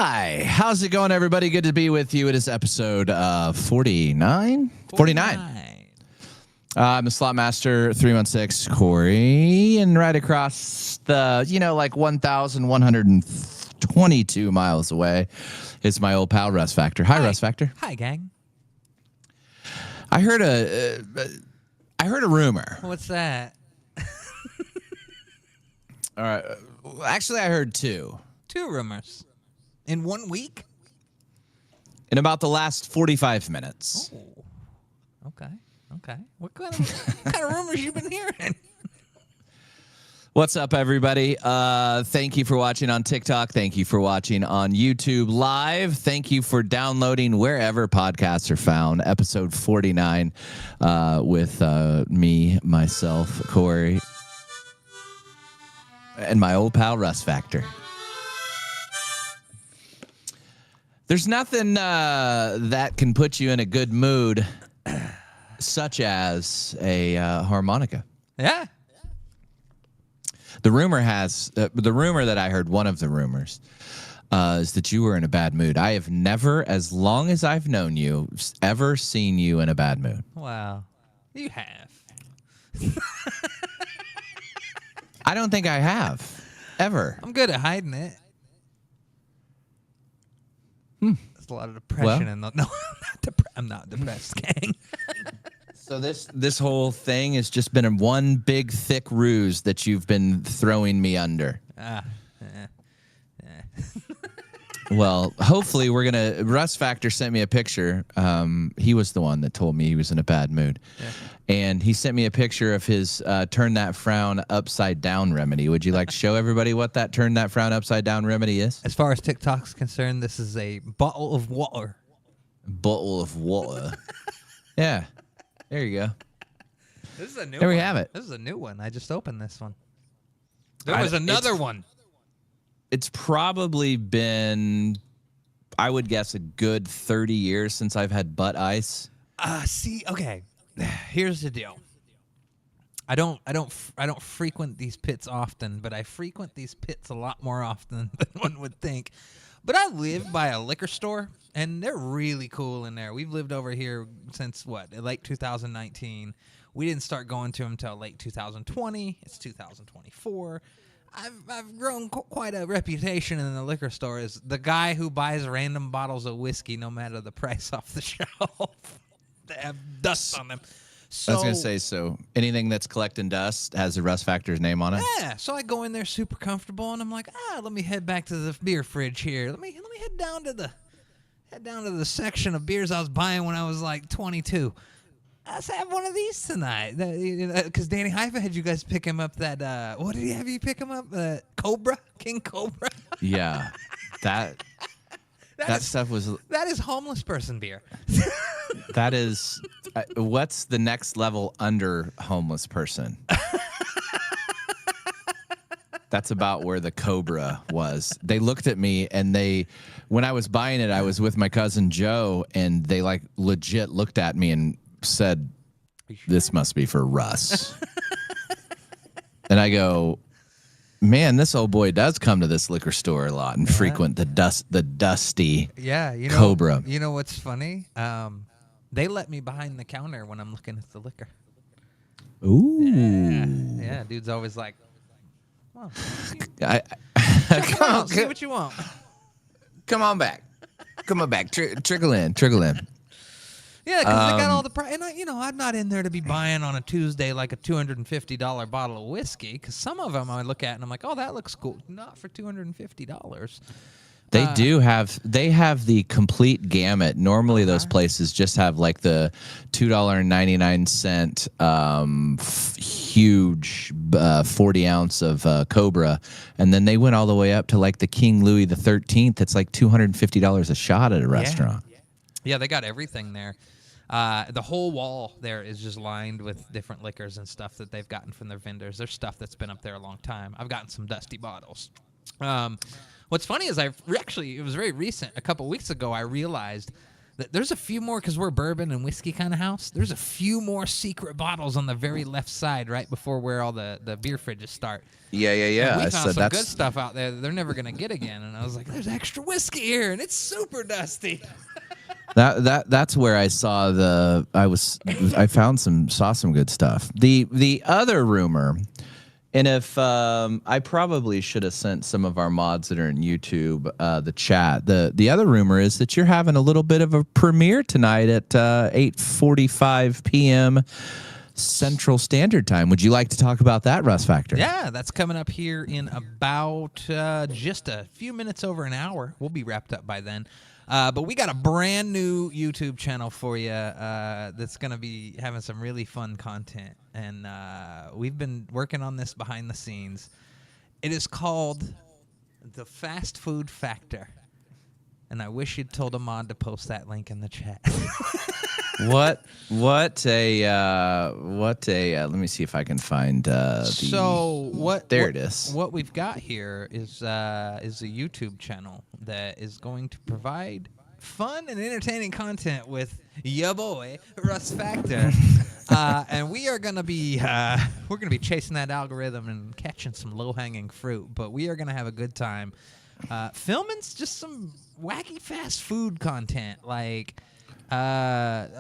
Hi, how's it going, everybody? Good to be with you. It is episode 49? 49. I'm the Slot Master 316, Corey, and right across the, like 1,122 miles away is my old pal, Russ Factor. Hi, Russ Factor. Hi, gang. I heard a rumor. What's that? All right. Actually, I heard two. Two rumors. In 1 week? In about the last 45 minutes. Oh, okay. What kind of rumors you been hearing? What's up, everybody? Thank you for watching on TikTok. Thank you for watching on YouTube Live. Thank you for downloading wherever podcasts are found. Episode 49 with me, myself, Corey, and my old pal, Russ Factor. There's nothing that can put you in a good mood, such as a harmonica. Yeah. The rumor that I heard, one of the rumors, is that you were in a bad mood. I have never, as long as I've known you, ever seen you in a bad mood. Wow. You have. I don't think I have, ever. I'm good at hiding it. There's a lot of depression in the... No, I'm not depressed, gang. So this whole thing has just been one big, thick ruse that you've been throwing me under. Well, hopefully we're going to... Russ Factor sent me a picture. He was the one that told me he was in a bad mood. Yeah. And he sent me a picture of his Turn That Frown Upside Down remedy. Would you like to show everybody what that Turn That Frown Upside Down remedy is? As far as TikTok's concerned, this is a bottle of water. Bottle of water. Yeah. There you go. This is a new one. There we have it. This is a new one. I just opened this one. There was another one. It's probably been, I would guess, a good 30 years since I've had butt ice. Okay. Here's the deal. I don't frequent these pits often, but I frequent these pits a lot more often than one would think. But I live by a liquor store, and they're really cool in there. We've lived over here since, late 2019. We didn't start going to them until late 2020. It's 2024. I've grown quite a reputation in the liquor store as the guy who buys random bottles of whiskey no matter the price off the shelf. They have dust on them. So, I was going to say, so anything that's collecting dust has a Russ Factor's name on it? Yeah, so I go in there super comfortable, and I'm like, let me head back to the beer fridge here. Let me head down to the section of beers I was buying when I was like 22. Let's have one of these tonight. Because Danny Haifa had you guys pick him up that, what did he have you pick him up? Cobra? King Cobra? Yeah. That stuff was... That is homeless person beer. That is... what's the next level under homeless person? That's about where the Cobra was. They looked at me, and when I was buying it, I was with my cousin Joe, and they legit looked at me and said, "This must be for Russ." And I go, "Man, this old boy does come to this liquor store a lot and frequent the dusty Cobra." You know what's funny? They let me behind the counter when I'm looking at the liquor. Ooh. Yeah, dude's always like, "Well, see what you want. Come on back. Trickle in. Yeah, because they got all the price. And I'm not in there to be buying on a Tuesday like a $250 bottle of whiskey. Because some of them I look at and I'm like, oh, that looks cool. Not for $250. They they have the complete gamut. Normally those places just have like the $2.99 huge 40 ounce of Cobra. And then they went all the way up to like the King Louis the 13th. It's like $250 a shot at a restaurant. Yeah, they got everything there. The whole wall there is just lined with different liquors and stuff that they've gotten from their vendors. There's stuff that's been up there a long time. I've gotten some dusty bottles. What's funny is it was very recent. A couple weeks ago, I realized There's a few more because we're bourbon and whiskey kind of house. There's a few more secret bottles on the very left side, right before where all the beer fridges start. Yeah. And we found some good stuff out there that they're never gonna get again. And I was like, "There's extra whiskey here, and it's super dusty." That's where I saw I saw some good stuff. The other rumor, and if I probably should have sent some of our mods that are in YouTube the chat. The other rumor is that you're having a little bit of a premiere tonight at 8:45 p.m. Central Standard Time. Would you like to talk about that, Russ Factor? Yeah, that's coming up here in about just a few minutes over an hour. We'll be wrapped up by then. But we got a brand new YouTube channel for you that's going to be having some really fun content. And we've been working on this behind the scenes. It is called The Fast Food Factor. And I wish you'd told a mod to post that link in the chat. What a let me see if I can find there it is. What we've got here is a YouTube channel that is going to provide fun and entertaining content with ya boy Russ Factor. And we are gonna be chasing that algorithm and catching some low-hanging fruit, but we are gonna have a good time filming just some wacky fast food content. Like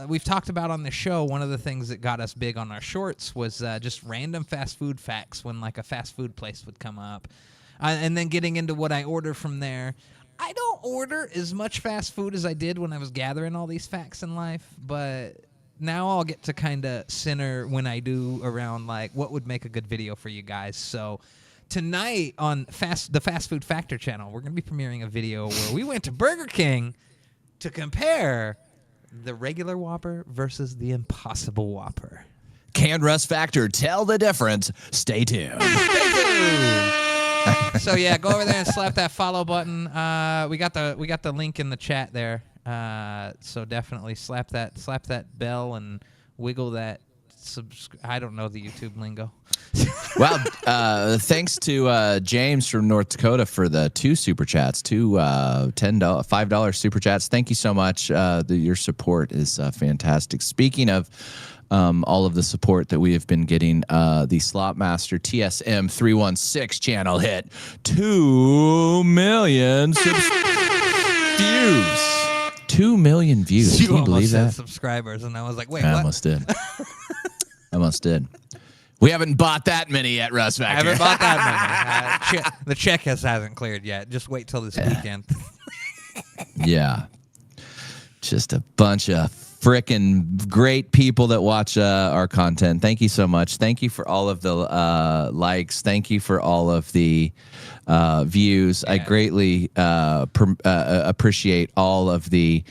we've talked about on the show, one of the things that got us big on our shorts was just random fast food facts when like a fast food place would come up. And then getting into what I order from there. I don't order as much fast food as I did when I was gathering all these facts in life, but now I'll get to kind of center when I do around like what would make a good video for you guys. So tonight on the Fast Food Factor channel, we're going to be premiering a video where we went to Burger King to compare the regular Whopper versus the Impossible Whopper. Can Russ Factor tell the difference? Stay tuned. So yeah, go over there and slap that follow button. We got the link in the chat there. So definitely slap that bell and wiggle that. I don't know the YouTube lingo. Well, thanks to James from North Dakota for the 2 super chats, two $5 super chats. Thank you so much. Your support is fantastic. Speaking of all of the support that we have been getting, the Slopmaster TSM 316 channel hit 2 million views. 2 million views. Can you believe that? Subscribers, and I was like, wait, I what? almost did. We haven't bought that many yet, Russ Factor. I haven't bought that many. The check hasn't cleared yet. Just wait till this weekend. Yeah. Just a bunch of frickin' great people that watch our content. Thank you so much. Thank you for all of the likes. Thank you for all of the views. Yeah. I greatly appreciate all of the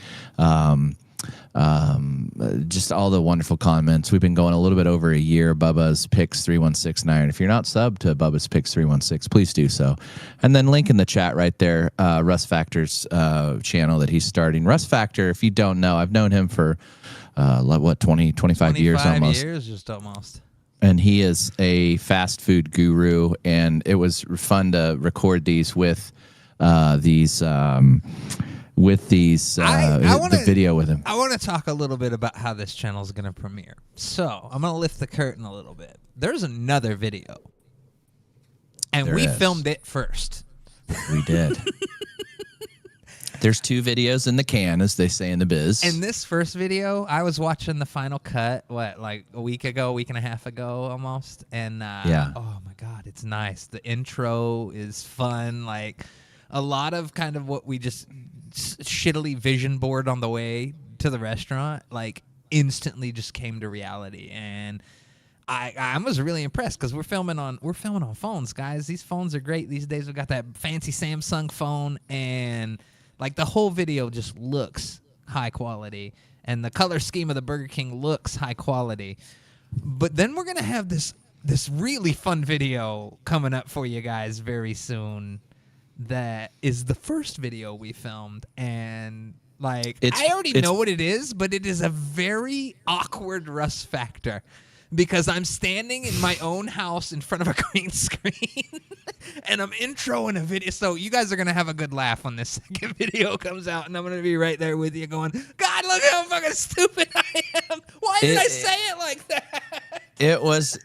just all the wonderful comments. We've been going a little bit over a year. Bubba's Picks 3169. If you're not subbed to Bubba's Picks 316, please do so. And then link in the chat right there, Russ Factor's channel that he's starting. Russ Factor, if you don't know, I've known him for 25 years almost. 25 years, just almost. And he is a fast food guru, and it was fun to record these with the video with him. I want to talk a little bit about how this channel is going to premiere. So I'm going to lift the curtain a little bit. There's another video, and we filmed it first. We did. There's 2 videos in the can, as they say in the biz. And this first video, I was watching the final cut, like a week and a half ago almost. And yeah. Oh my God, it's nice. The intro is fun. Like a lot of kind of what we just shittily vision board on the way to the restaurant, like instantly just came to reality. And I was really impressed because we're filming on phones, guys. These phones are great these days. We've got that fancy Samsung phone, and like the whole video just looks high quality, and the color scheme of the Burger King looks high quality. But then we're gonna have this really fun video coming up for you guys very soon. That is the first video we filmed, and like I already know what it is, but it is a very awkward Russ Factor. Because I'm standing in my own house in front of a green screen, and I'm introing a video. So you guys are going to have a good laugh when this second video comes out, and I'm going to be right there with you going, God look how fucking stupid I am. Why did I say it like that? It was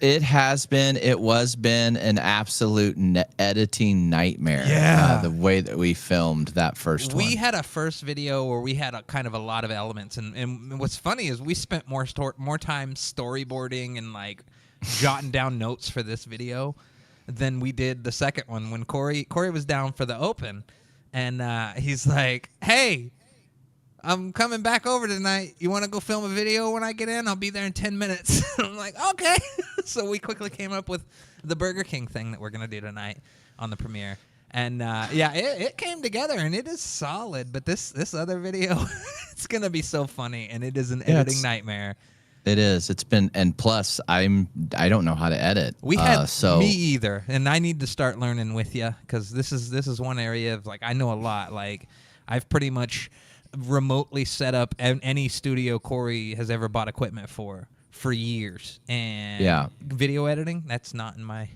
been an absolute editing nightmare. Yeah. The way that we filmed that first one. We had a first video where we had a kind of a lot of elements, and what's funny is we spent more time storyboarding and like jotting down notes for this video than we did the second one when Corey was down for the open, and he's like, "Hey, I'm coming back over tonight. You want to go film a video when I get in? I'll be there in 10 minutes." I'm like, okay. So we quickly came up with the Burger King thing that we're going to do tonight on the premiere. And, it came together, and it is solid. But this other video, it's going to be so funny, and it is an editing nightmare. It is. It's been, and plus, I don't know how to edit. Me either. And I need to start learning with you, because this is one area of, like, I know a lot. Like, I've pretty much remotely set up any studio Corey has ever bought equipment for years, and video editing, that's not in my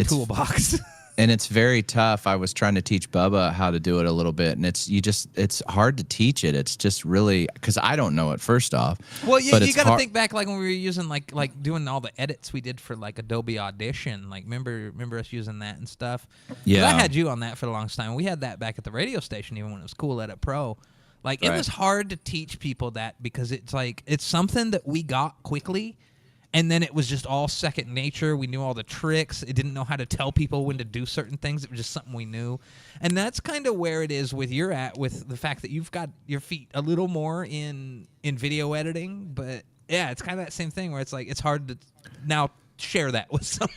toolbox. And it's very tough. I was trying to teach Bubba how to do it a little bit, and it's hard to teach it. It's just really, because I don't know it, first off. Well, you got to think back, like when we were using like doing all the edits we did for like Adobe Audition. Like remember us using that and stuff. Yeah, I had you on that for the longest time. We had that back at the radio station, even when it was Cool Edit Pro. Like it was hard to teach people that, because it's like it's something that we got quickly. And then it was just all second nature. We knew all the tricks. It didn't know how to tell people when to do certain things. It was just something we knew. And that's kind of where it is with the fact that you've got your feet a little more in video editing. But yeah, it's kind of that same thing where it's like it's hard to now share that with someone.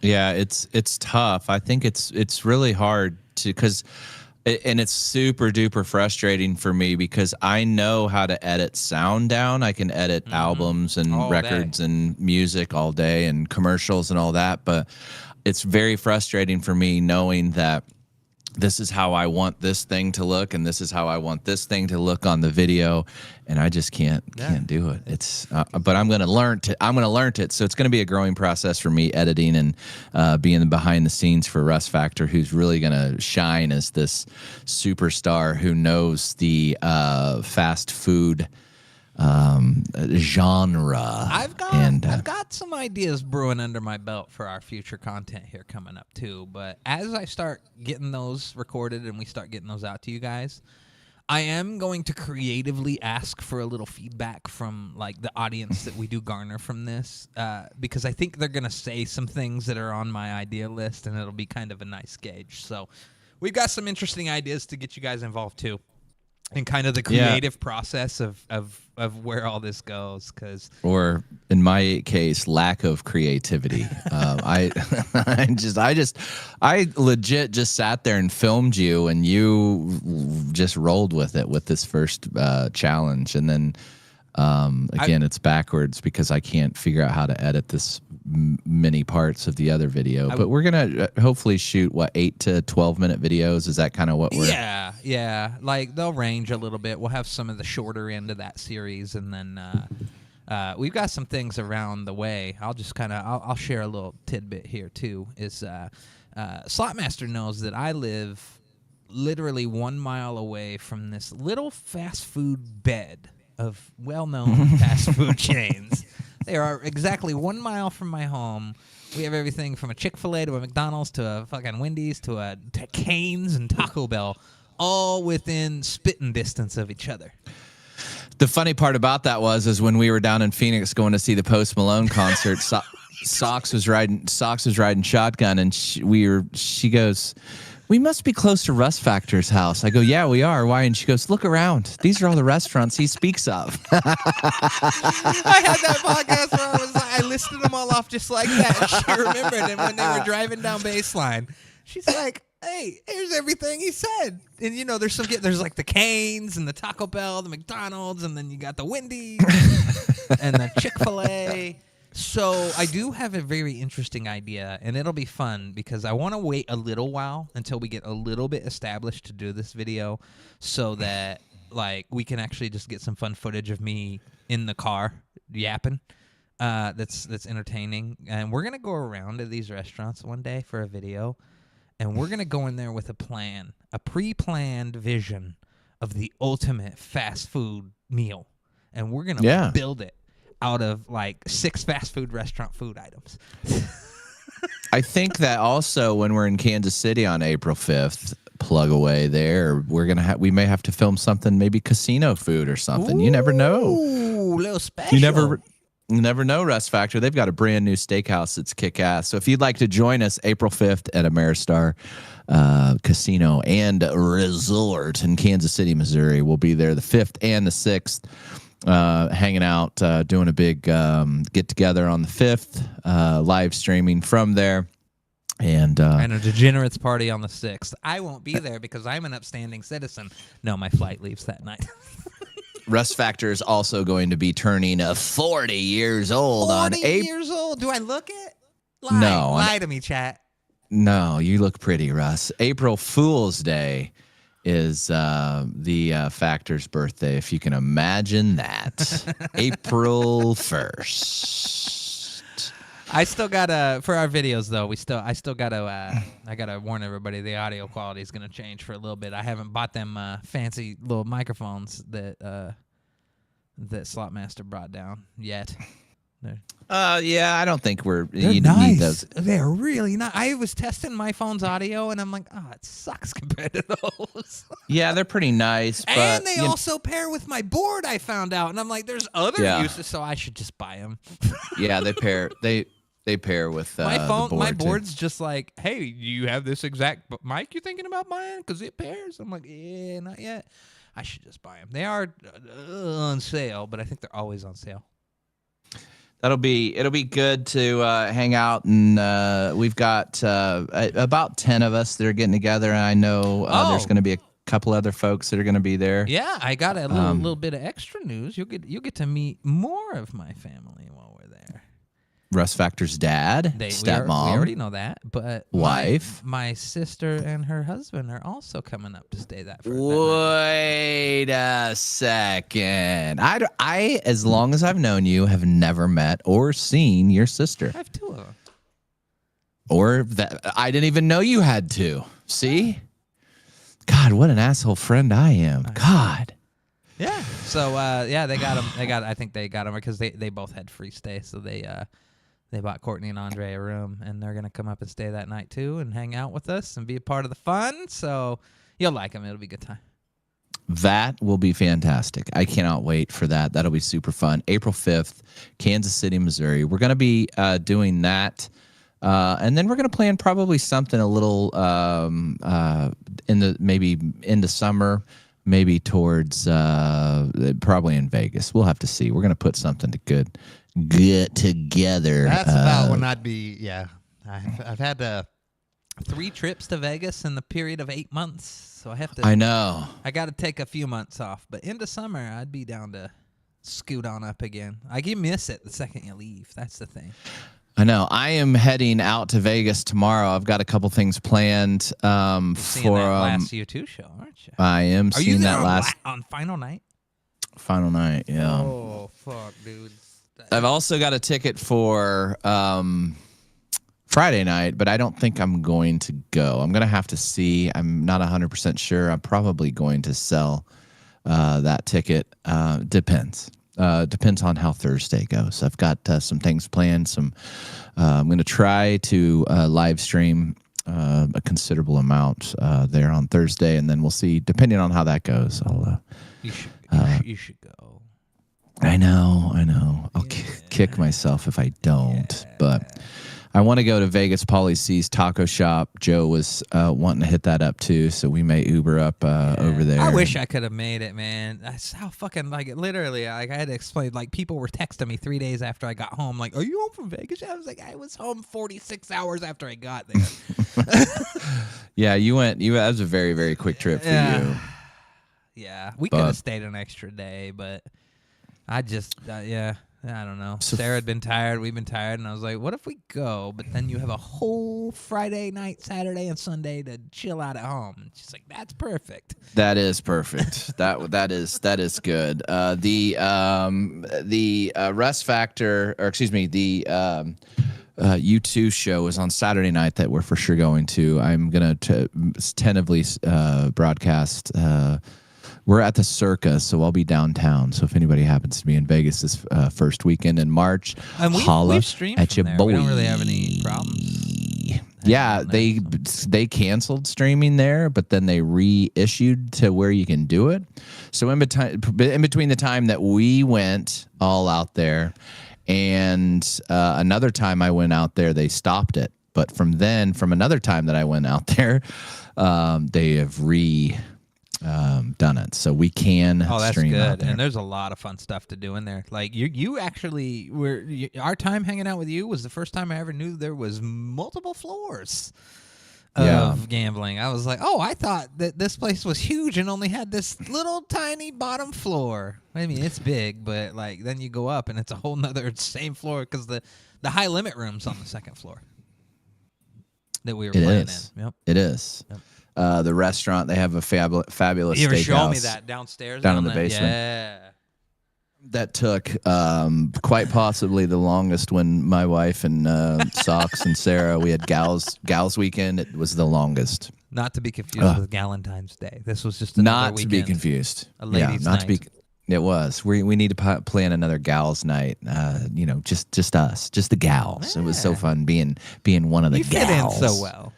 Yeah, it's tough. I think it's really hard to, because and it's super duper frustrating for me, because I know how to edit sound down. I can edit albums and all records and music all day and commercials and all that. But it's very frustrating for me knowing that this is how I want this thing to look, and this is how I want this thing to look on the video, and I just can't do it. It's but I'm gonna learn it. So it's gonna be a growing process for me, editing and being behind the scenes for Russ Factor, who's really gonna shine as this superstar who knows the fast food genre. I've got some ideas brewing under my belt for our future content here coming up too. But as I start getting those recorded and we start getting those out to you guys, I am going to creatively ask for a little feedback from like the audience that we do garner from this, because I think they're gonna say some things that are on my idea list, and it'll be kind of a nice gauge. So we've got some interesting ideas to get you guys involved too, and kind of the creative process of where all this goes, or in my case, lack of creativity. I legit just sat there and filmed you, and you just rolled with it with this first challenge, and then again, it's backwards because I can't figure out how to edit this many parts of the other video. But we're gonna hopefully shoot 8 to 12-minute videos. Is that kind of what we're? Yeah. Like they'll range a little bit. We'll have some of the shorter end of that series, and then we've got some things around the way. I'll just I'll share a little tidbit here too. Is Slotmaster knows that I live literally 1 mile away from this little fast food bed of well-known fast food chains. They are exactly 1 mile from my home. We have everything from a Chick-fil-A to a McDonald's to a fucking Wendy's to Cane's and Taco Bell, all within spitting distance of each other. The funny part about that is when we were down in Phoenix going to see the Post Malone concert, Sox was riding shotgun, and she goes, "We must be close to Russ Factor's house." I go, "Yeah, we are. Why?" And she goes, "Look around. These are all the restaurants he speaks of." I had that podcast where I listed them all off just like that. And she remembered, and when they were driving down Baseline, she's like, "Hey, here's everything he said." And there's like the Cane's and the Taco Bell, the McDonald's, and then you got the Wendy's and the Chick-fil-A. So I do have a very interesting idea, and it'll be fun because I want to wait a little while until we get a little bit established to do this video, so that like we can actually just get some fun footage of me in the car yapping. That's entertaining, and we're gonna go around to these restaurants one day for a video, and we're gonna go in there with a plan, a pre-planned vision of the ultimate fast food meal, and we're gonna build it out of like 6 fast food restaurant food items. I think that also when we're in Kansas City on April 5th, plug away there, we may have to film something, maybe casino food or something. You never know. Ooh, little special. You never know, Russ Factor. They've got a brand new steakhouse that's kick-ass. So if you'd like to join us April 5th at Ameristar Casino and Resort in Kansas City, Missouri, we'll be there the 5th and the 6th, hanging out, doing a big get-together on the 5th, live streaming from there. And a degenerates party on the 6th. I won't be there because I'm an upstanding citizen. No, my flight leaves that night. Russ Factor is also going to be turning 40 years old 40 years old? Do I look it? No. Lie to me, chat. No, you look pretty, Russ. April Fool's Day is the Factor's birthday, if you can imagine that. April 1st. I still gotta, for our videos though, I still gotta, I gotta warn everybody the audio quality is gonna change for a little bit. I haven't bought them fancy little microphones that Slotmaster brought down yet. Yeah, I don't think They're you nice. need those. They're really nice. I was testing my phone's audio and I'm like, oh, it sucks compared to those. Yeah, they're pretty nice, but and they also pair with my board. I found out, and I'm like, there's other uses, so I should just buy them. Yeah, they pair. They pair with my phone. the board my too. board's just like, hey, you have this exact mic you're thinking about buying because it pairs. I'm like, yeah, not yet. I should just buy them. They are on sale, but I think they're always on sale. It'll be good to hang out, and we've got about 10 of us that are getting together. And I know there's going to be a couple other folks that are going to be there. Yeah, I got a little bit of extra news. You'll get to meet more of my family while we're there. Russ Factor's dad, stepmom. We already know that, but wife. My sister and her husband are also coming up to stay that for Wait a second. I, as long as I've known you, have never met or seen your sister. I have 2 of them. Or that I didn't even know you had 2. See? God, what an asshole friend I am. God. Yeah. So they got them. I think they got them because they both had free stay, so they bought Courtney and Andre a room, and they're going to come up and stay that night, too, and hang out with us and be a part of the fun. So you'll like them. It'll be a good time. That will be fantastic. I cannot wait for that. That'll be super fun. April 5th, Kansas City, Missouri. We're going to be doing that. And then we're going to plan probably something a little maybe into summer, maybe towards probably in Vegas. We'll have to see. We're going to put something to get together. That's about when I'd be. Yeah, I've had 3 trips to Vegas in the period of 8 months, so I have to. I know. I got to take a few months off, but into summer I'd be down to scoot on up again. You miss it the second you leave. That's the thing. I know. I am heading out to Vegas tomorrow. I've got a couple things planned seeing that last U2 show, aren't you? I am Are seeing you there that on final night? Final night. Yeah. Oh fuck, dude. I've also got a ticket for Friday night, but I don't think I'm going to go. I'm going to have to see. I'm not 100% sure. I'm probably going to sell that ticket. Depends. Depends on how Thursday goes. I've got some things planned. I'm going to try to live stream a considerable amount there on Thursday, and then we'll see. Depending on how that goes, You should go. I know. I'll kick myself if I don't, but I want to go to Vegas. Pauly C's Taco Shop. Joe was wanting to hit that up too, so we may Uber up over there. I wish I could have made it, man. That's how fucking literally. I had to explain. People were texting me 3 days after I got home. Like, are you home from Vegas? I was like, I was home 46 hours after I got there. Yeah, you went. That was a very, very quick trip for you. Yeah, we could have stayed an extra day, but I just I don't know. Sarah had been tired. We've been tired. And I was like, what if we go? But then you have a whole Friday night, Saturday, and Sunday to chill out at home. And she's like, that's perfect. That is perfect. that is good. The Russ Factor, or excuse me, the U2 show is on Saturday night that we're for sure going to. I'm going to tentatively broadcast we're at the Circa, so I'll be downtown. So if anybody happens to be in Vegas this first weekend in March, And holla we've streamed at from your there. boy. We don't really have any problems. Yeah, they canceled streaming there, but then they reissued to where you can do it. So in between the time that we went all out there and another time I went out there, they stopped it. But from another time that I went out there, they have done it, so we can stream out there. And there's a lot of fun stuff to do in there. Like you actually our time hanging out with you was the first time I ever knew there was multiple floors of gambling. I was like, oh, I thought that this place was huge and only had this little tiny bottom floor. I mean, it's big, but like then you go up and it's a whole nother same floor because the high limit room's on the second floor that we were playing in. Yep. It is. Yep. The restaurant, they have a fabulous You ever steakhouse. show me that downstairs? Down in the basement. Yeah. That took quite possibly the longest when my wife and Socks and Sarah, we had gals weekend. It was the longest. Not to be confused with Galentine's Day. This was just another not weekend. To be confused. A ladies' night. To be. It was. We need to plan another gals' night. Just us, just the gals. Yeah. It was so fun being one of the gals. You fit in so well.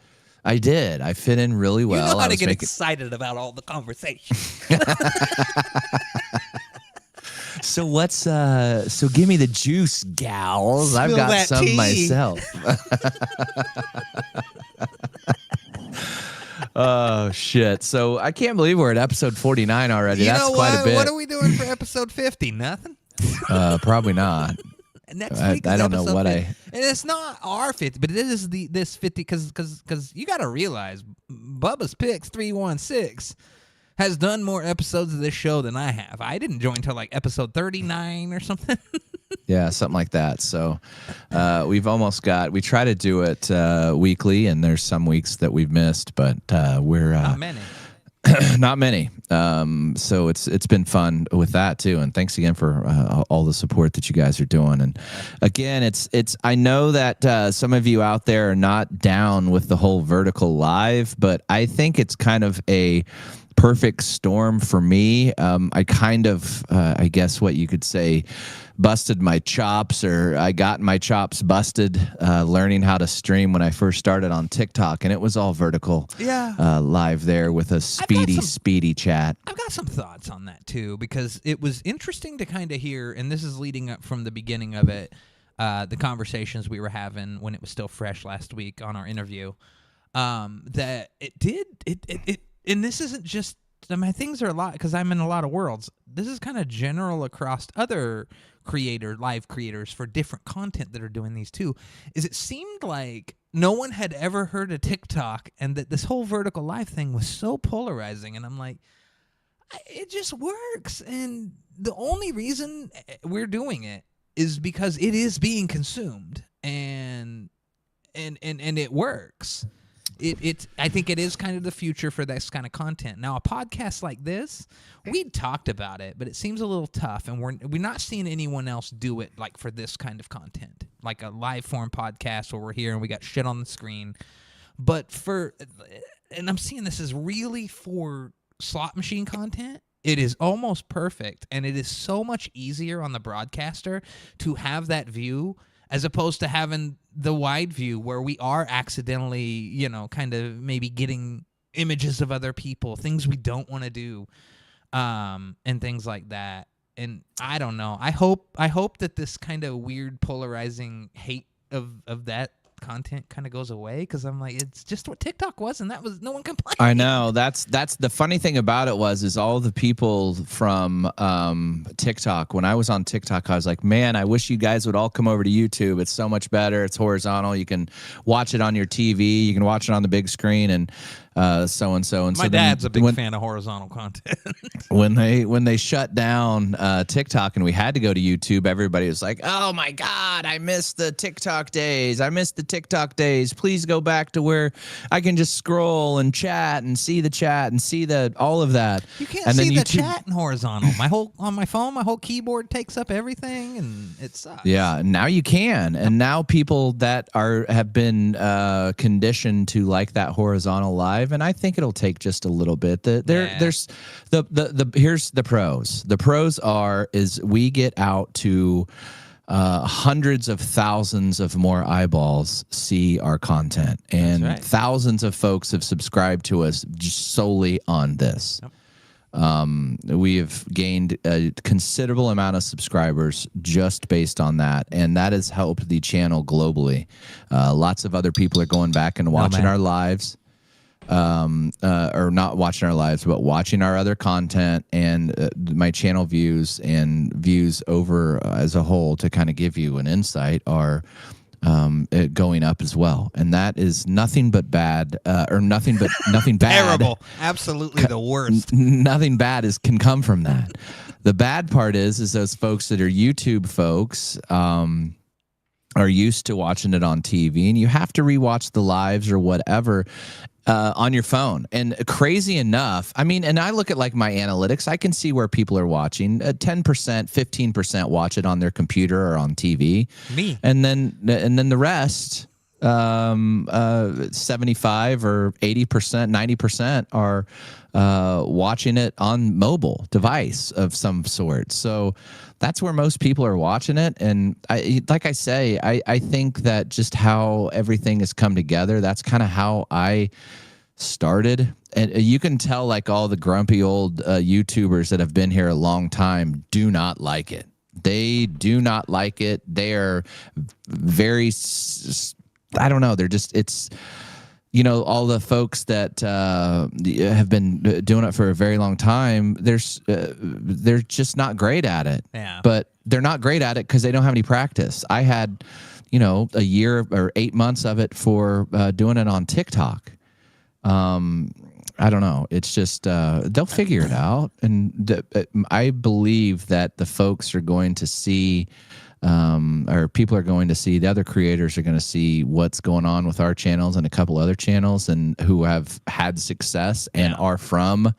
I did. I fit in really well. You know how to get excited about all the conversation. So so give me the juice, gals. Spill I've got some tea. myself. Oh shit. So I can't believe we're at episode 49 already. That's quite a bit. What are we doing for episode 50? Nothing? Probably not. Next week I don't know what 50. And it's not our 50, but it is this 50 because you got to realize Bubba's Picks 316 has done more episodes of this show than I have. I didn't join until like episode 39 or something. Yeah, something like that. So we've almost we try to do it weekly, and there's some weeks that we've missed, but we're not many. Not many. So it's been fun with that too. And thanks again for all the support that you guys are doing. And again, it's I know that some of you out there are not down with the whole vertical live, but I think it's kind of a perfect storm for me. I kind of, I guess what you could say, busted my chops, or I got my chops busted learning how to stream when I first started on TikTok, and it was all vertical live there with a speedy chat. I've got some thoughts on that too, because it was interesting to kind of hear, and this is leading up from the beginning of it, the conversations we were having when it was still fresh last week on our interview, that it and this isn't just, I mean, things are a lot, because I'm in a lot of worlds. This is kind of general across other live creators for different content that are doing these too, is it seemed like no one had ever heard of TikTok, and that this whole vertical live thing was so polarizing. And I'm like, it just works. And the only reason we're doing it is because it is being consumed, and it works. I think it is kind of the future for this kind of content. Now, a podcast like this, we talked about it, but it seems a little tough, and we're not seeing anyone else do it like for this kind of content, like a live form podcast where we're here and we got shit on the screen. But and I'm seeing this as really for slot machine content. It is almost perfect, and it is so much easier on the broadcaster to have that view, as opposed to having the wide view where we are accidentally, kind of maybe getting images of other people, things we don't want to do, and things like that. And I don't know. I hope that this kind of weird polarizing hate of that content kind of goes away, because I'm like, it's just what TikTok was, and that was no one complained. I know. That's the funny thing about it is all the people from TikTok. When I was on TikTok, I was like, man, I wish you guys would all come over to YouTube. It's so much better. It's horizontal. You can watch it on your TV. You can watch it on the big screen, and so and so. And my dad's a big fan of horizontal content. when they shut down TikTok and we had to go to YouTube, everybody was like, oh my God, I missed the TikTok days. I missed the TikTok days. Please go back to where I can just scroll and chat and see the chat and see all of that. You can't and see then the YouTube, chat in horizontal. On my phone, my whole keyboard takes up everything, and it sucks. Yeah, now you can, and now people that have been conditioned to like that horizontal live, and I think it'll take just a little bit. There's here's the pros. The pros is we get out to hundreds of thousands of more eyeballs see our content, and thousands of folks have subscribed to us just solely on this. Yep. We have gained a considerable amount of subscribers just based on that, and that has helped the channel globally. Lots of other people are going back and watching our lives, or not watching our lives, but watching our other content, and my channel views and views over as a whole, to kind of give you an insight, are going up as well, and that is nothing but bad, or nothing bad. Terrible, absolutely the worst. Nothing bad can come from that. The bad part is those folks that are YouTube folks are used to watching it on TV, and you have to rewatch the lives or whatever on your phone. And crazy enough, I mean, and I look at like my analytics, I can see where people are watching. 10%, 15% watch it on their computer or on TV. Me. And then the rest, 75 or 80%, 90% are watching it on mobile device of some sort. So that's where most people are watching it. And like I say, I think that just how everything has come together, that's kind of how I started. And you can tell, like, all the grumpy old YouTubers that have been here a long time do not like it. They do not like it. They are very, I don't know. They're just, it's, you know, all the folks that have been doing it for a very long time, they're just not great at it. Yeah. But they're not great at it because they don't have any practice. I had, you know, a year or 8 months of it for doing it on TikTok. I don't know. It's just they'll figure it out, and I believe that the folks are going to see. Or people are going to see, the other creators are going to see what's going on with our channels and a couple other channels, and who have had success and are from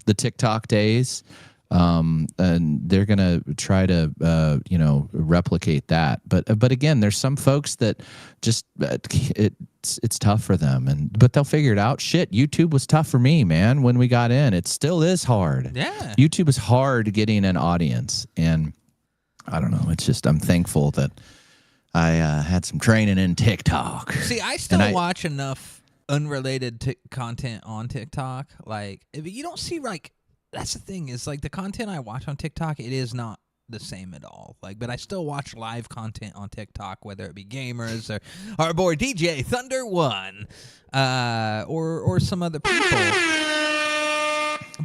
the TikTok days. And they're going to try to, you know, replicate that. But again, there's some folks that just, it's tough for them, but they'll figure it out. Shit, YouTube was tough for me, man, when we got in. It still is hard. Yeah. YouTube is hard getting an audience, and I don't know. It's just, I'm thankful that I had some training in TikTok. See, I still watch enough unrelated content on TikTok. Like, if you don't see, like, that's the thing, is like the content I watch on TikTok, it is not the same at all. Like, but I still watch live content on TikTok, whether it be gamers or our boy DJ Thunder One, or some other people.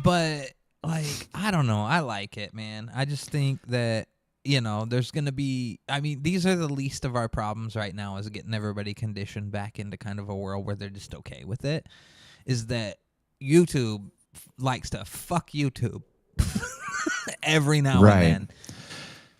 But, like, I don't know. I like it, man. I just think that, you know, there's going to be, I mean, these are the least of our problems right now, is getting everybody conditioned back into kind of a world where they're just okay with it, is that YouTube likes to fuck YouTube every now and then.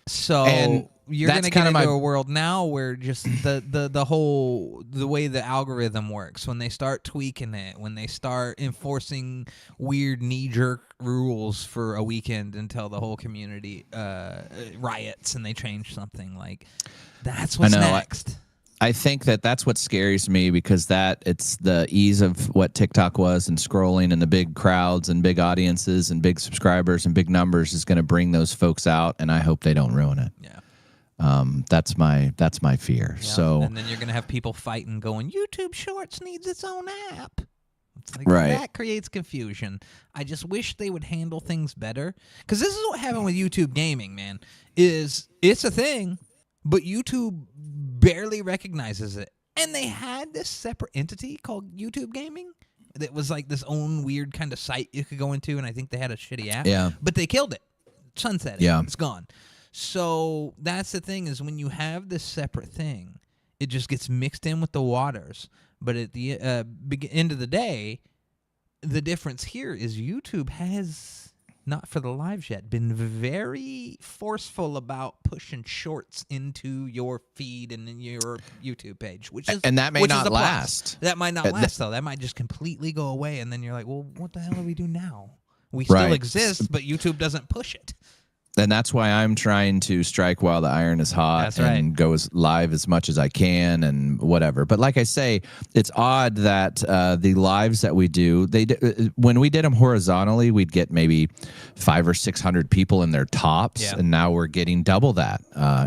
So you're going to get into a world now where just the way the algorithm works, when they start tweaking it, when they start enforcing weird knee-jerk rules for a weekend until the whole community riots and they change something, like, that's what's next. I think that's what scares me, because it's the ease of what TikTok was, and scrolling and the big crowds and big audiences and big subscribers and big numbers is going to bring those folks out, and I hope they don't ruin it. Yeah. That's my fear. Yeah. So, and then you're going to have people fighting, going, YouTube Shorts needs its own app. It's like, that creates confusion. I just wish they would handle things better, because this is what happened with YouTube Gaming, man. It's a thing, but YouTube barely recognizes it. And they had this separate entity called YouTube Gaming that was like this own weird kind of site you could go into, and I think they had a shitty app. Yeah. But they killed it. Sunset it. Yeah. It's gone. So that's the thing, is when you have this separate thing, it just gets mixed in with the waters. But at the end of the day, the difference here is YouTube has not for the lives yet, been very forceful about pushing shorts into your feed and in your YouTube page, which is and that may not last. That might not last though. That might just completely go away, and then you're like, well, what the hell do we do now? We still Right. exist, but YouTube doesn't push it. And that's why I'm trying to strike while the iron is hot. That's and right. go live as much as I can and whatever. But like I say, it's odd that the lives that we do, when we did them horizontally, we'd get maybe 500 or 600 people in their tops, Yeah. and now we're getting double that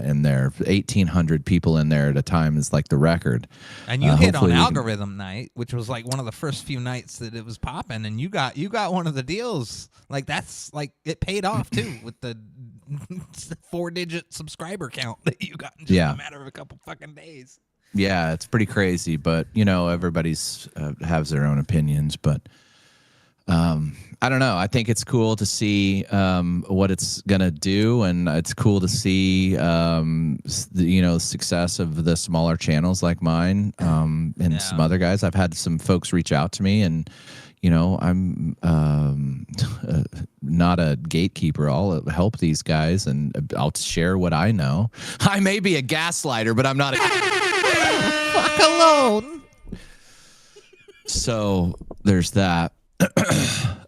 in there. 1,800 people in there at a time is like the record. And you hit on hopefully we can- algorithm night, which was like one of the first few nights that it was popping, and you got one of the deals. Like that's like it paid off too with the 4-digit subscriber count that you got in just a matter of a couple fucking days. Yeah, it's pretty crazy, but everybody's has their own opinions. But I don't know. I think it's cool to see what it's gonna do, and it's cool to see the success of the smaller channels like mine and some other guys. I've had some folks reach out to me, and I'm not a gatekeeper. I'll help these guys, and I'll share what I know. I may be a gaslighter, but I'm not a Fuck alone. So there's that.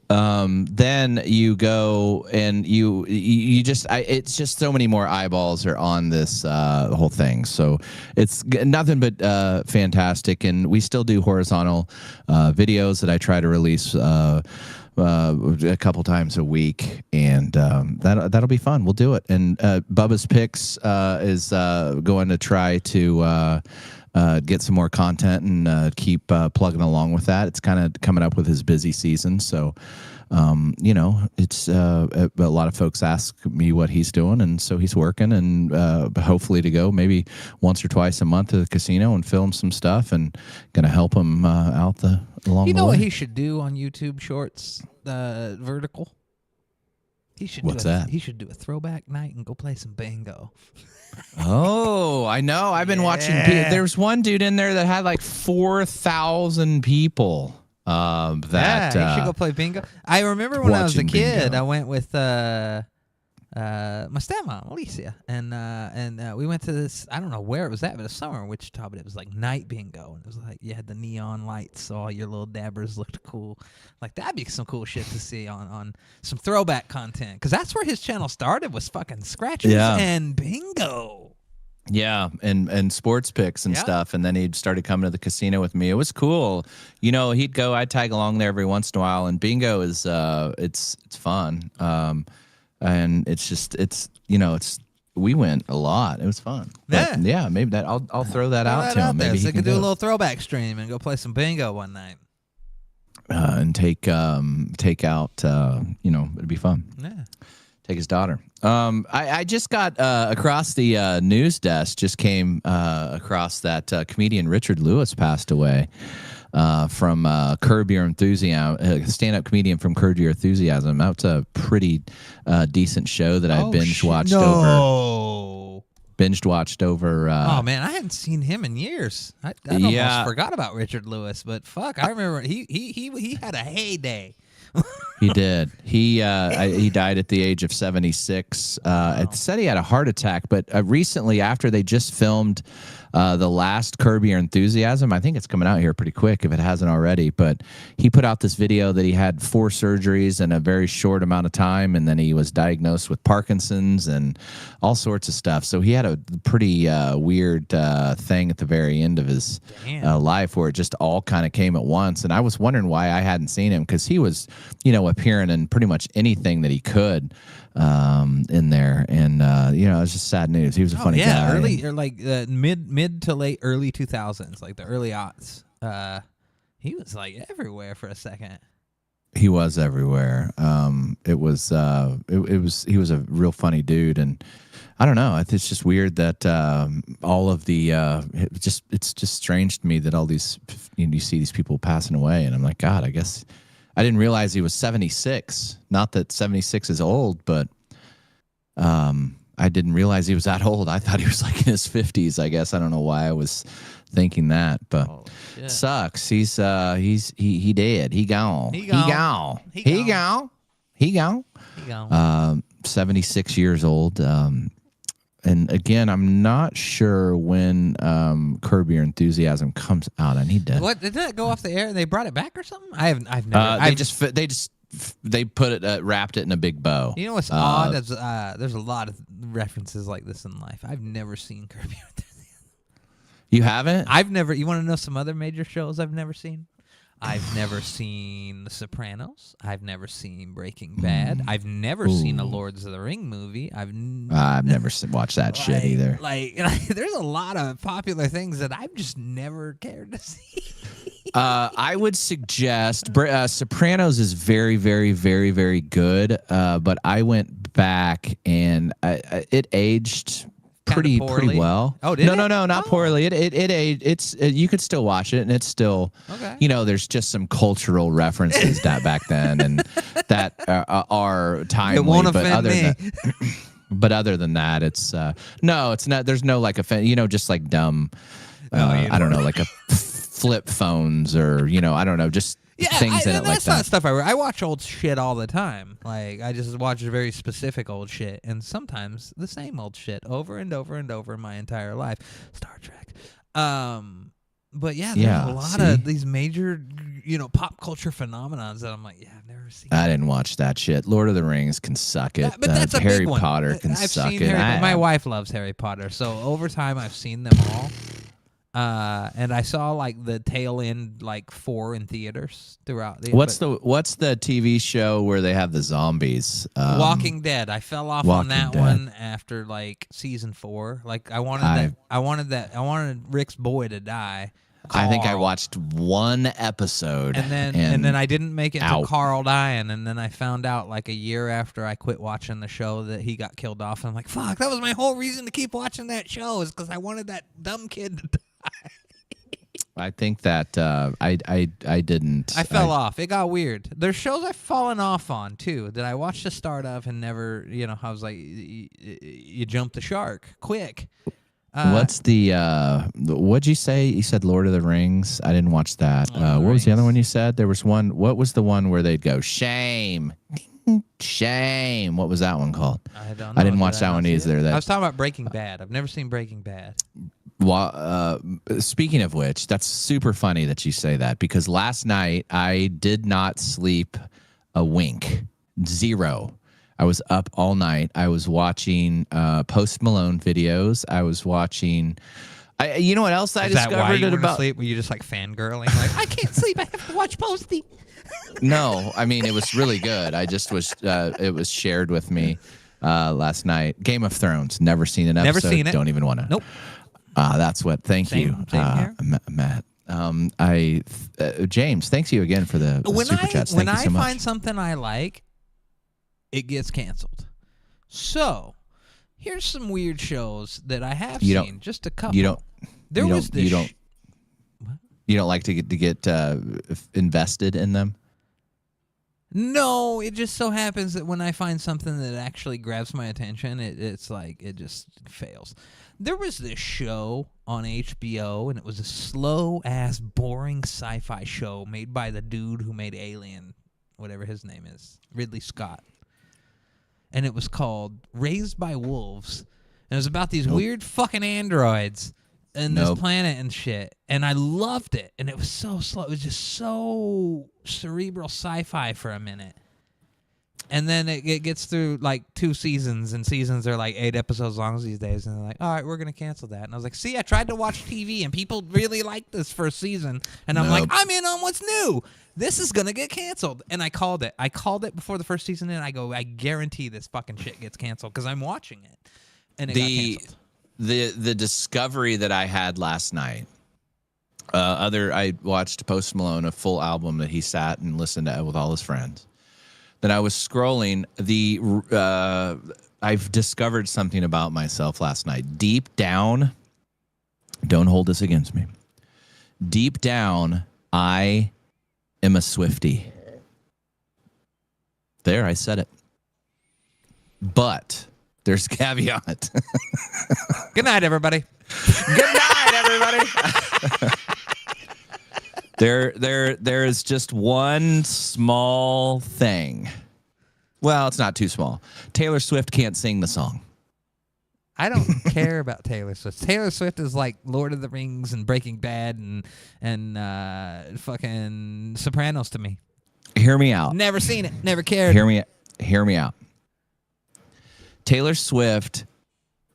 Then you go and you just it's just so many more eyeballs are on this whole thing. So it's nothing but fantastic, and we still do horizontal videos that I try to release a couple times a week, and that'll be fun. We'll do it. And Bubba's Picks is going to try to get some more content and keep plugging along with that. It's kind of coming up with his busy season. So, it's a lot of folks ask me what he's doing, and so he's working, and hopefully to go maybe once or twice a month to the casino and film some stuff, and going to help him out along the way. You know what he should do on YouTube Shorts, vertical? He should What's that? He should do a throwback night and go play some bingo. Oh, I know. I've been watching. There's one dude in there that had like 4,000 people. He should go play bingo. I remember when I was a watching kid, bingo. I went with my stepmom, Alicia, and we went to this. I don't know where it was at, but it was somewhere in Wichita. But it was like night bingo, and it was like you had the neon lights, so all your little dabbers looked cool. Like that'd be some cool shit to see on some throwback content, because that's where his channel started, was fucking scratchers and bingo. Yeah, and sports picks and stuff, and then he started coming to the casino with me. It was cool. He'd go. I'd tag along there every once in a while, and bingo is it's fun. And it's we went a lot. It was fun. But, maybe that I'll throw that out to him. Maybe so he could can do a little throwback stream and go play some bingo one night. And take out. It'd be fun. Yeah. Take his daughter. I just got across the news desk. Just came across that comedian Richard Lewis passed away from Curb Your Enthusiasm. Stand-up comedian from Curb Your Enthusiasm. That's a pretty decent show that I binged watched over. Oh man, I hadn't seen him in years. I almost forgot about Richard Lewis, but fuck, I remember he had a heyday. He did. He died at the age of 76. It said he had a heart attack, but recently, after they just filmed the last Curb Your Enthusiasm, I think it's coming out here pretty quick if it hasn't already, but he put out this video that he had 4 surgeries in a very short amount of time, and then he was diagnosed with Parkinson's and all sorts of stuff. So he had a pretty weird thing at the very end of his life where it just all kind of came at once. And I was wondering why I hadn't seen him, because he was, appearing in pretty much anything that he could in there. And, it was just sad news. He was a funny guy. Early or like mid to late early 2000s, like the early aughts. He was like everywhere for a second. He was everywhere. He was a real funny dude, and I don't know. It's just weird that all of the it's just strange to me that all these you see these people passing away, and I'm like, God, I guess I didn't realize he was 76. Not that 76 is old, but I didn't realize he was that old. I thought he was like in his 50s. I guess I don't know why I was thinking that, but sucks. He dead. He gone. He gone. you go. 76 years old. And again, I'm not sure when Curb Your Enthusiasm comes out. I need to. What did that go off the air and they brought it back or something? I've never. They put it wrapped it in a big bow. You know what's odd? There's a lot of references like this in life. I've never seen Curb Your Enthusiasm. You haven't? I've never. You want to know some other major shows I've never seen? I've never seen The Sopranos. I've never seen Breaking Bad. I've never seen a Lords of the Ring movie. I've never watched that shit either. Like, there's a lot of popular things that I've just never cared to see. I would suggest Sopranos is very, very, very, very good. But I went back and it aged pretty well. Oh, did it? No, not poorly. It's you could still watch it, and it's still, okay. You know, there's just some cultural references that back then and that are timely. It won't offend me. But other than that, it's no, it's not. There's no like offense. You know, just like dumb. I don't know, like a flip phones or I don't know, just. Things in it like that. That's not stuff I watch old shit all the time. Like I just watch very specific old shit, and sometimes the same old shit over and over and over my entire life. Star Trek. But there's a lot of these major, pop culture phenomenons that I'm like, I've never seen. I didn't watch that shit. Lord of the Rings can suck it. But that's a Harry big one. Potter can I've suck seen it. My wife loves Harry Potter, so over time I've seen them all. And I saw like the tail end, like 4 in theaters throughout. What's the TV show where they have the zombies? Walking Dead. I fell off on that one after like season 4. Like I wanted Rick's boy to die. Carl. I think I watched one episode, and then I didn't make it to Carl dying, and then I found out like a year after I quit watching the show that he got killed off. And I'm like, fuck, that was my whole reason to keep watching that show, is because I wanted that dumb kid to die. I think that I didn't. I fell off. It got weird. There's shows I've fallen off on too that I watched the start of and never. I was like, you jumped the shark quick. What's the what'd you say? You said Lord of the Rings. I didn't watch that. What was the other one you said? There was one. What was the one where they'd go shame? Shame. What was that one called? I don't know. I didn't watch that one either. I was talking about Breaking Bad. I've never seen Breaking Bad. Well, speaking of which, that's super funny that you say that, because last night I did not sleep a wink. Zero. I was up all night. I was watching Post Malone videos. I was watching. You know what else I discovered? Is that why you went to sleep? Were you just like fangirling? Like, I can't sleep. I have to watch Posty. No, I mean, it was really good. I just was. It was shared with me last night. Game of Thrones. Never seen an episode. Never seen it. Don't even want to. Nope. That's what. Thank you, here. Matt. James, thanks you again for the super chats. Thank you so much. When I find something I like, it gets canceled. So, here's some weird shows that I have seen. Just a couple. You don't like to get invested in them? No, it just so happens that when I find something that actually grabs my attention, it's like it just fails. There was this show on HBO, and it was a slow-ass, boring sci-fi show made by the dude who made Alien, whatever his name is, Ridley Scott. And it was called Raised by Wolves. And it was about these weird fucking androids and this planet and shit. And I loved it. And it was so slow. It was just so cerebral sci-fi for a minute. And then it gets through like 2 seasons, and seasons are like 8 episodes long these days. And they're like, all right, we're going to cancel that. And I was like, see, I tried to watch TV, and people really like this first season. And I'm like, I'm in on what's new. This is going to get canceled. And I called it. I called it before the first season, and I go, I guarantee this fucking shit gets canceled because I'm watching it. And it got canceled. The discovery that I had last night, I watched Post Malone, a full album that he sat and listened to with all his friends. Then I was scrolling I've discovered something about myself last night. Deep down, don't hold this against me. Deep down, I am a Swiftie. There, I said it. But there's a caveat. Good night, everybody. Good night, everybody. There is just one small thing. Well, it's not too small. Taylor Swift can't sing the song. I don't care about Taylor Swift. Taylor Swift is like Lord of the Rings and Breaking Bad and fucking Sopranos to me. Hear me out. Never seen it. Never cared. Hear me out. Taylor Swift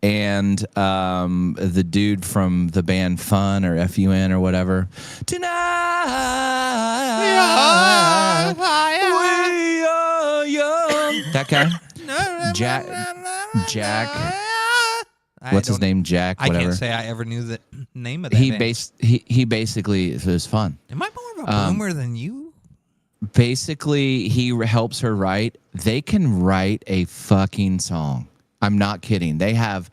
and the dude from the band Fun or FUN or whatever. Tonight we are young. That guy? Jack. What's his name? Jack. Whatever. I can't say I ever knew the name of that. He basically it was fun. Am I more of a boomer than you? Basically, he helps her write. They can write a fucking song. I'm not kidding. They have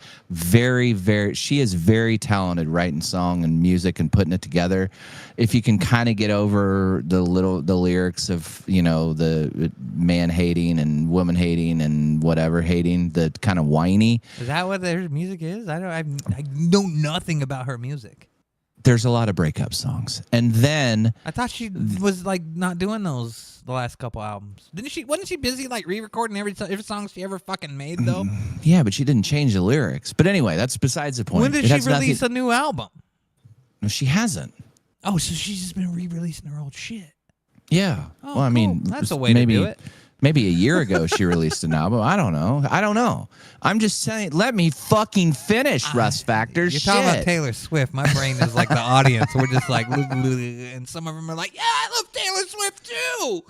she is very talented writing song and music and putting it together. If you can kind of get over the lyrics of, the man hating and woman hating and whatever hating, the kind of whiny. Is that what their music is? I know nothing about her music. There's a lot of breakup songs. And then I thought she was like not doing those the last couple albums. Wasn't she busy like re-recording every song she ever fucking made though? Yeah, but she didn't change the lyrics. But anyway, that's besides the point. When did she release a new album? No, she hasn't. Oh, so she's just been re-releasing her old shit. Yeah. Oh, well, I mean, that's a way to do it. Maybe a year ago she released an album. I don't know. I'm just saying, let me fucking finish, Russ Factor. You're talking about Taylor Swift. My brain is like the audience. We're just like, and some of them are like, yeah, I love Taylor Swift too.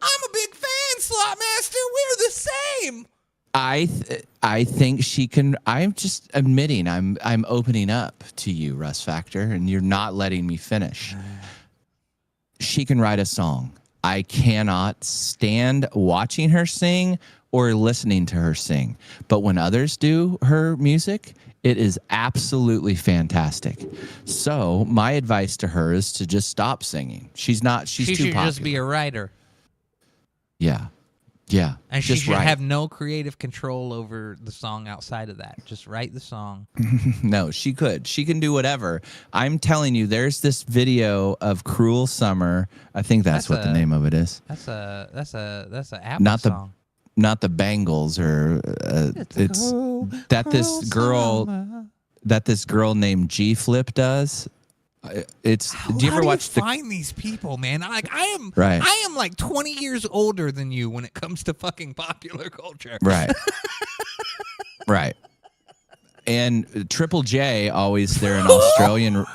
I'm a big fan, Slotmaster. We're the same. I think she can. I'm just admitting. I'm opening up to you, Russ Factor, and you're not letting me finish. She can write a song. I cannot stand watching her sing or listening to her sing. But when others do her music, it is absolutely fantastic. So my advice to her is to just stop singing. She's too popular. She should just be a writer. Yeah. And she should have no creative control over the song outside of that. Just write the song. No, she could. She can do whatever. I'm telling you, there's this video of Cruel Summer. I think that's what the name of it is. That's a Apple song. Not the Bangles or it's that this girl named G Flip does. It's do you ever watch find these people, man? I am like 20 years older than you when it comes to fucking popular culture. Right. Right. And Triple J always they're an Australian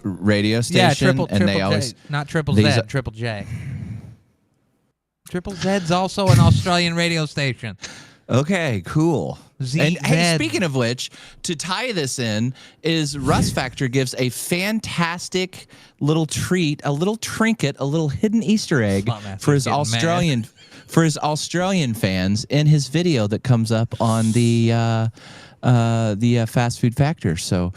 radio station. Yeah, Triple they always J. Not Triple Z, Triple J. Triple Z's also an Australian radio station. Okay, cool. And hey, speaking of which, to tie this in, is Russ Factor gives a fantastic little treat, a little trinket, a little hidden Easter egg for his Australian fans in his video that comes up on the Fast Food Factor. So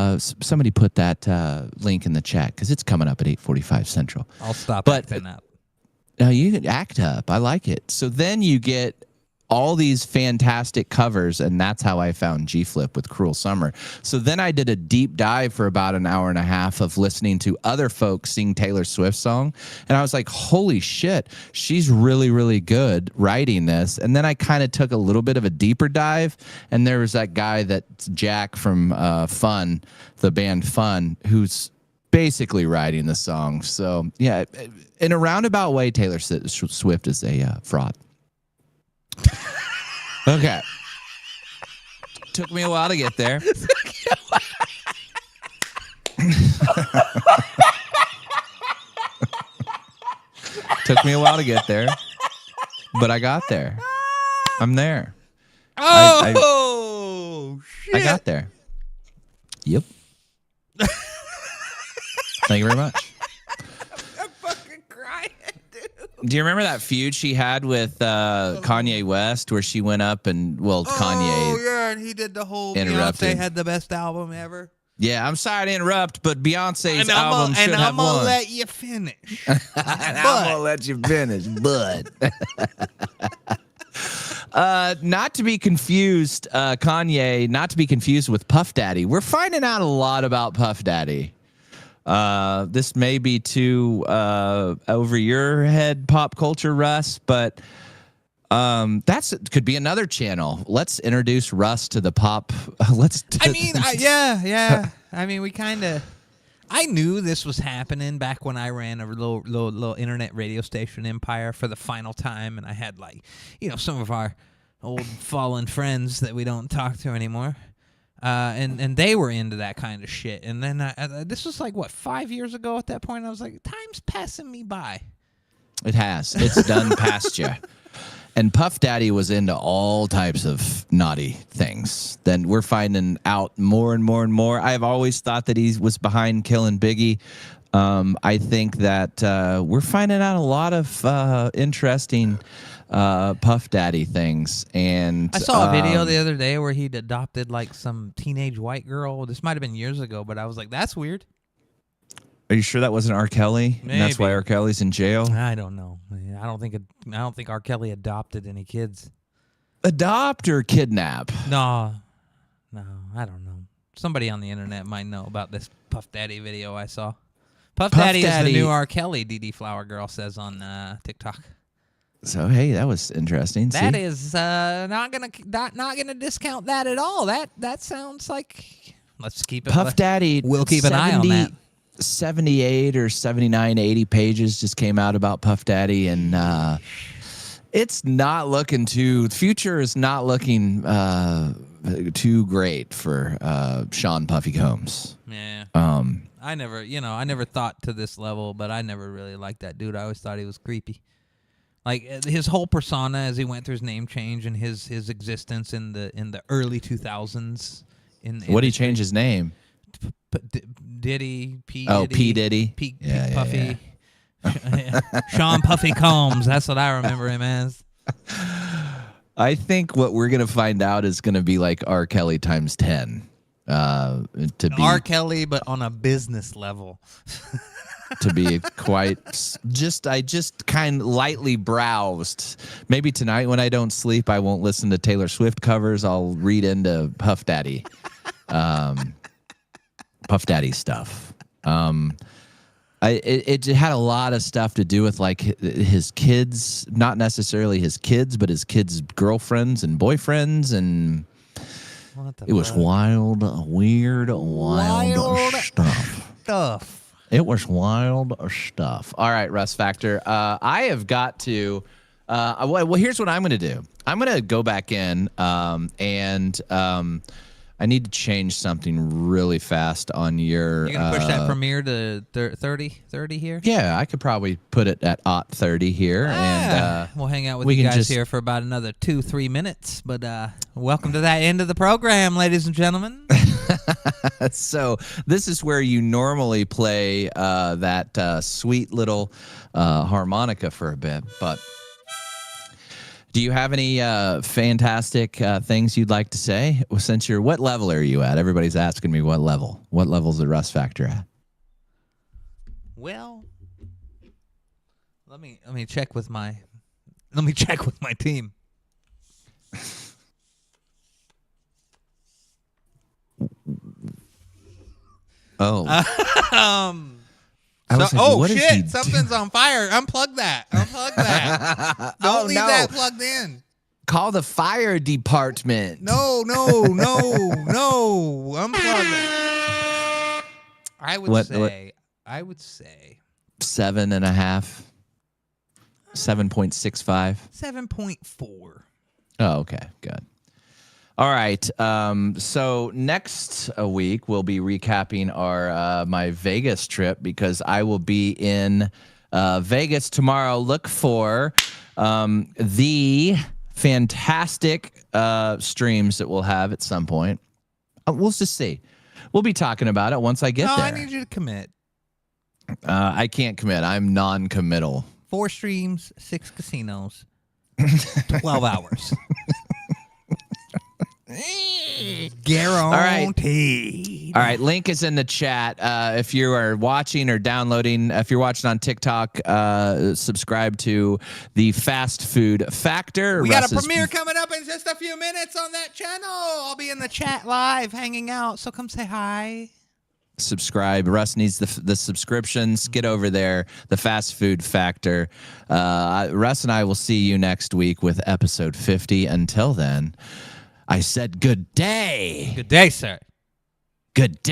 somebody put that link in the chat because it's coming up at 8:45 Central. I'll stop acting up. You can act up. I like it. So then you get all these fantastic covers, and that's how I found G-Flip with Cruel Summer. So then I did a deep dive for about an hour and a half of listening to other folks sing Taylor Swift's song, and I was like, holy shit, she's really, really good writing this. And then I kind of took a little bit of a deeper dive, and there was that guy that's Jack from Fun, the band Fun, who's basically writing the song. So yeah, in a roundabout way, Taylor Swift is a fraud. Okay. Took me a while to get there. Took me a while to get there, but I got there. I'm there. Shit. I got there. Yep. Thank you very much. I'm fucking crying, dude. Do you remember that feud she had with Kanye West where she went up and, Kanye. Oh, yeah, and he did the whole interrupted. Beyonce had the best album ever. Yeah, I'm sorry to interrupt, but Beyonce's album should have won. I'm going to let you finish. I'm going to let you finish, bud. Not to be confused, Kanye, not to be confused with Puff Daddy. We're finding out a lot about Puff Daddy. This may be too over your head pop culture, Russ, but that's could be another channel. Let's introduce Russ to the pop. Yeah. I mean, we kind of. I knew this was happening back when I ran a little internet radio station empire for the final time, and I had some of our old fallen friends that we don't talk to anymore, and they were into that kind of shit. And then this was 5 years ago at that point. I was like, time's passing me by. It has. It's done past you. And Puff Daddy was into all types of naughty things. Then we're finding out more and more and more. I've always thought that he was behind killing Biggie. I think that we're finding out a lot of interesting Puff Daddy things. And I saw a video the other day where he'd adopted some teenage white girl. This might have been years ago, but I was like, that's weird. Are you sure that wasn't R. Kelly? Maybe. And that's why R. Kelly's in jail? I don't know. I don't think R. Kelly adopted any kids. Adopt or kidnap? No, I don't know. Somebody on the internet might know about this Puff Daddy video I saw. Puff Daddy is the new R. Kelly, DD Flower Girl says on TikTok. So hey, that was interesting. That is not gonna discount that at all. That sounds like, let's keep it. Puff Daddy. We'll keep an eye on that. 78 or 79, 80 pages just came out about Puff Daddy, and it's not looking the future is not looking too great for Sean Puffy Combs. Yeah. I never thought to this level, but I never really liked that dude. I always thought he was creepy. His whole persona as he went through his name change and his existence in the early 2000s. What did he change his name? Diddy, P. Oh, Diddy, P. Diddy. Puffy. Yeah. Sean Puffy Combs. That's what I remember him as. I think what we're going to find out is going to be like R. Kelly times 10. R. Kelly, but on a business level. To be quite I just kind of lightly browsed. Maybe tonight when I don't sleep, I won't listen to Taylor Swift covers. I'll read into Puff Daddy. Puff Daddy stuff. It had a lot of stuff to do with his kids, not necessarily his kids, but his kids' girlfriends and boyfriends, and it was wild stuff. It was wild stuff. All right, Russ Factor. I have got to. Well, here's what I'm going to do. I'm going to go back in and. I need to change something really fast on your... You're going to push that premiere to 30 here? Yeah, I could probably put it at 30 here. And we'll hang out with you guys here for about another 2-3 minutes. But welcome to that end of the program, ladies and gentlemen. So this is where you normally play that sweet little harmonica for a bit, but... Do you have any fantastic things you'd like to say? Well, since what level are you at? Everybody's asking me what level. What level's the Russ Factor at? Well, let me check with my team. Oh. Shit! Something's on fire. Unplug that. Don't leave that plugged in. Call the fire department. No. Unplug it. I would say 7.5. 7.65. 7.4. Oh, okay, good. All right. So next week we'll be recapping our my Vegas trip because I will be in Vegas tomorrow. Look for the fantastic streams that we'll have at some point. We'll just see. We'll be talking about it once I get there. I need you to commit. I can't commit. I'm non-committal. 4 streams, 6 casinos, 12 hours. Guaranteed. All right, link is in the chat. If you are watching or downloading, if you're watching on TikTok, subscribe to the Fast Food Factor. We got a premiere coming up in just a few minutes on that channel. I'll be in the chat live hanging out, so come say hi. subscribe. Russ needs the subscriptions. Get over there. The Fast Food Factor. Russ and I will see you next week with episode 50. Until then, I said good day. Good day, sir. Good day.